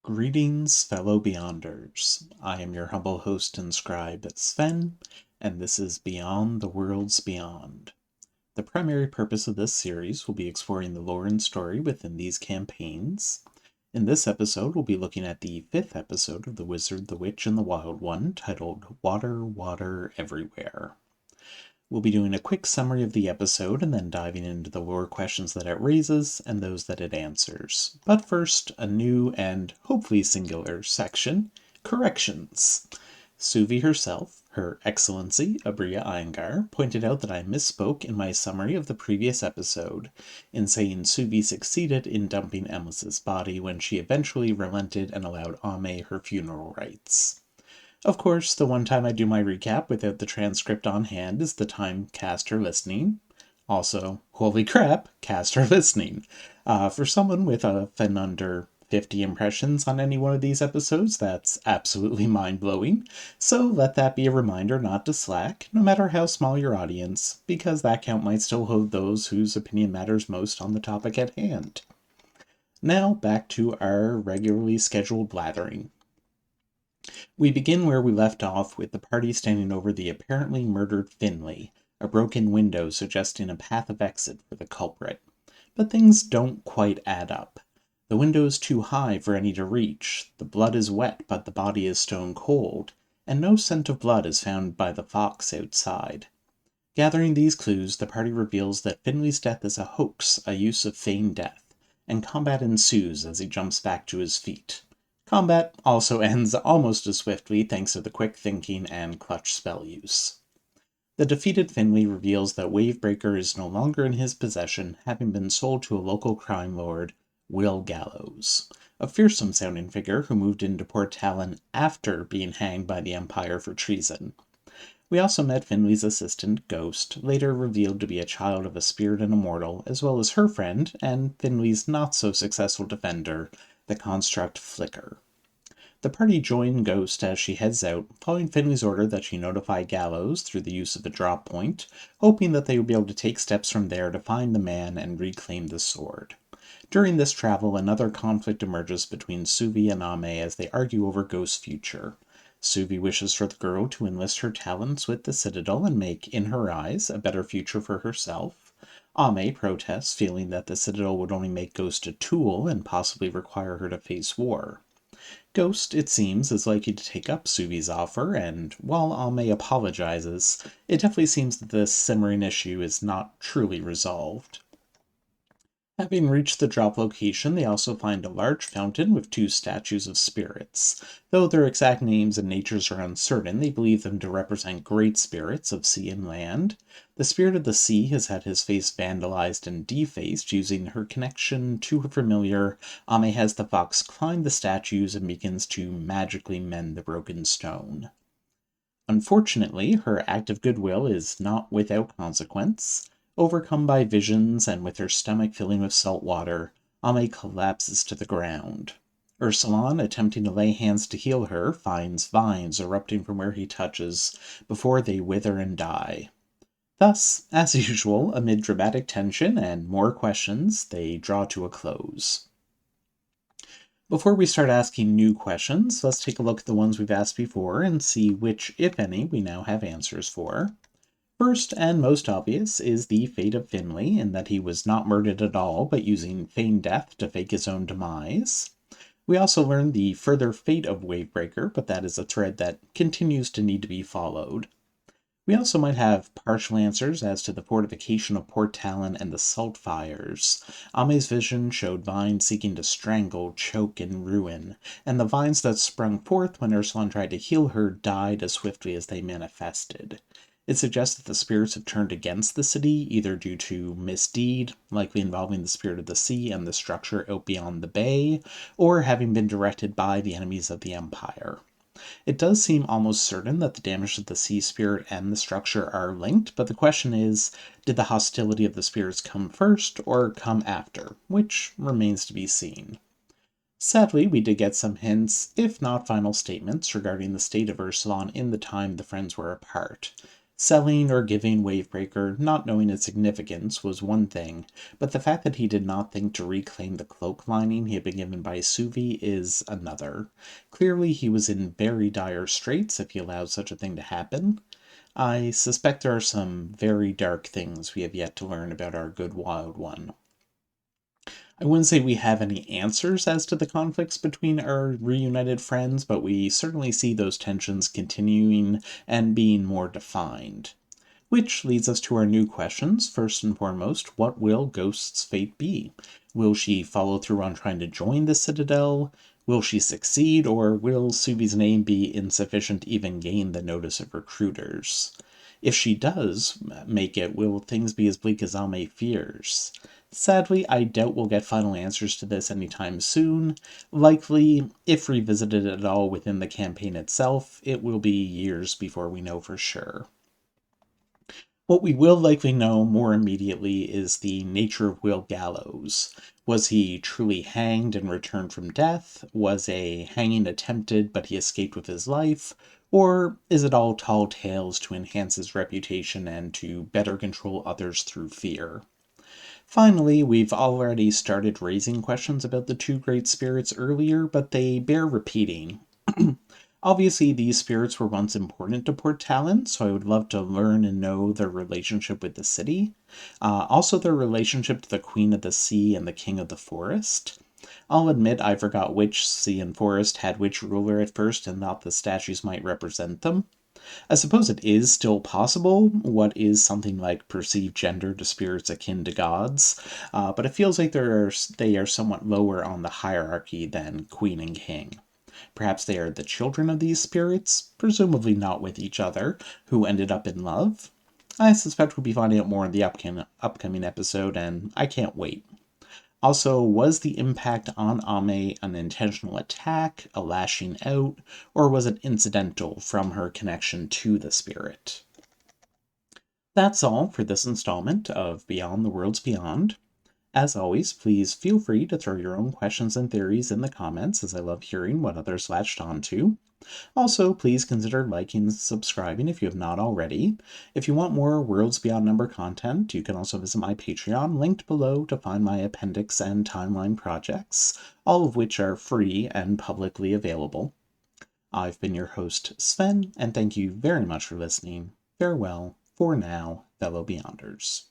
Greetings, fellow Beyonders. I am your humble host and scribe, Sven, and this is Beyond the Worlds Beyond. The primary purpose of this series will be exploring the lore and story within these campaigns. In this episode, we'll be looking at the 5th episode of The Wizard, the Witch, and the Wild One, titled Water, Water Everywhere. We'll be doing a quick summary of the episode and then diving into the lore questions that it raises and those that it answers. But first, a new and hopefully singular section, corrections. Suvi herself, Her Excellency Abria Iyengar, pointed out that I misspoke in my summary of the previous episode in saying Suvi succeeded in dumping Emlis's body when she eventually relented and allowed Ame her funeral rites. Of course, the one time I do my recap without the transcript on hand is the time cast or listening. Also, holy crap, cast or listening. For someone with a fin under 50 impressions on any one of these episodes, that's absolutely mind-blowing. So let that be a reminder not to slack, no matter how small your audience, because that count might still hold those whose opinion matters most on the topic at hand. Now, back to our regularly scheduled blathering. We begin where we left off with the party standing over the apparently murdered Finley, a broken window suggesting a path of exit for the culprit. But things don't quite add up. The window is too high for any to reach, the blood is wet but the body is stone cold, and no scent of blood is found by the fox outside. Gathering these clues, the party reveals that Finley's death is a hoax, a use of feigned death, and combat ensues as he jumps back to his feet. Combat also ends almost as swiftly thanks to the quick thinking and clutch spell use. The defeated Finley reveals that Wavebreaker is no longer in his possession, having been sold to a local crime lord, Will Gallows, a fearsome-sounding figure who moved into Port Talon after being hanged by the Empire for treason. We also met Finley's assistant, Ghost, later revealed to be a child of a spirit and immortal, as well as her friend and Finley's not-so-successful defender, the construct Flicker. The party join Ghost as she heads out, following Finley's order that she notify Gallows through the use of a drop point, hoping that they will be able to take steps from there to find the man and reclaim the sword. During this travel, another conflict emerges between Suvi and Ame as they argue over Ghost's future. Suvi wishes for the girl to enlist her talents with the Citadel and make, in her eyes, a better future for herself. Ame protests, feeling that the Citadel would only make Ghost a tool and possibly require her to face war. Ghost, it seems, is likely to take up Suvi's offer, and while Ame apologizes, it definitely seems that this simmering issue is not truly resolved. Having reached the drop location, they also find a large fountain with 2 statues of spirits. Though their exact names and natures are uncertain, they believe them to represent great spirits of sea and land. The spirit of the sea has had his face vandalized and defaced. Using her connection to her familiar, Ame has the fox climb the statues and begins to magically mend the broken stone. Unfortunately, her act of goodwill is not without consequence. Overcome by visions and with her stomach filling with salt water, Ame collapses to the ground. Ursulon, attempting to lay hands to heal her, finds vines erupting from where he touches before they wither and die. Thus, as usual, amid dramatic tension and more questions, they draw to a close. Before we start asking new questions, let's take a look at the ones we've asked before and see which, if any, we now have answers for. First and most obvious is the fate of Finley, in that he was not murdered at all, but using feigned death to fake his own demise. We also learn the further fate of Wavebreaker, but that is a thread that continues to need to be followed. We also might have partial answers as to the fortification of Port Talon and the salt fires. Ame's vision showed vines seeking to strangle, choke, and ruin, and the vines that sprung forth when Ursulon tried to heal her died as swiftly as they manifested. It suggests that the spirits have turned against the city, either due to misdeed, likely involving the spirit of the sea and the structure out beyond the bay, or having been directed by the enemies of the Empire. It does seem almost certain that the damage to the sea spirit and the structure are linked, but the question is, did the hostility of the spirits come first or come after, which remains to be seen. Sadly, we did get some hints, if not final statements, regarding the state of Ursulon in the time the friends were apart. Selling or giving Wavebreaker, not knowing its significance, was one thing, but the fact that he did not think to reclaim the cloak lining he had been given by Suvi is another. Clearly, he was in very dire straits if he allowed such a thing to happen. I suspect there are some very dark things we have yet to learn about our good Wild One. I wouldn't say we have any answers as to the conflicts between our reunited friends, but we certainly see those tensions continuing and being more defined. Which leads us to our new questions. First and foremost, what will Ghost's fate be? Will she follow through on trying to join the Citadel? Will she succeed, or will Suvi's name be insufficient to even gain the notice of recruiters? If she does make it, will things be as bleak as Ame fears? Sadly, I doubt we'll get final answers to this anytime soon. Likely, if revisited at all within the campaign itself, it will be years before we know for sure. What we will likely know more immediately is the nature of Will Gallows. Was he truly hanged and returned from death? Was a hanging attempted but he escaped with his life? Or is it all tall tales to enhance his reputation and to better control others through fear? Finally, we've already started raising questions about the two great spirits earlier, but they bear repeating. Obviously, these spirits were once important to Port Talon, so I would love to learn and know their relationship with the city. Also, their relationship to the Queen of the Sea and the King of the Forest. I'll admit I forgot which sea and forest had which ruler at first and thought the statues might represent them. I suppose it is still possible what is something like perceived gender to spirits akin to gods, but it feels like they are somewhat lower on the hierarchy than Queen and King. Perhaps they are the children of these spirits, presumably not with each other, who ended up in love. I suspect we'll be finding out more in the upcoming episode, and I can't wait. Also, was the impact on Ame an intentional attack, a lashing out, or was it incidental from her connection to the spirit? That's all for this installment of Beyond the Worlds Beyond. As always, please feel free to throw your own questions and theories in the comments, as I love hearing what others latched onto. Also, please consider liking and subscribing if you have not already. If you want more Worlds Beyond Number content, you can also visit my Patreon, linked below, to find my appendix and timeline projects, all of which are free and publicly available. I've been your host, Sven, and thank you very much for listening. Farewell, for now, fellow Beyonders.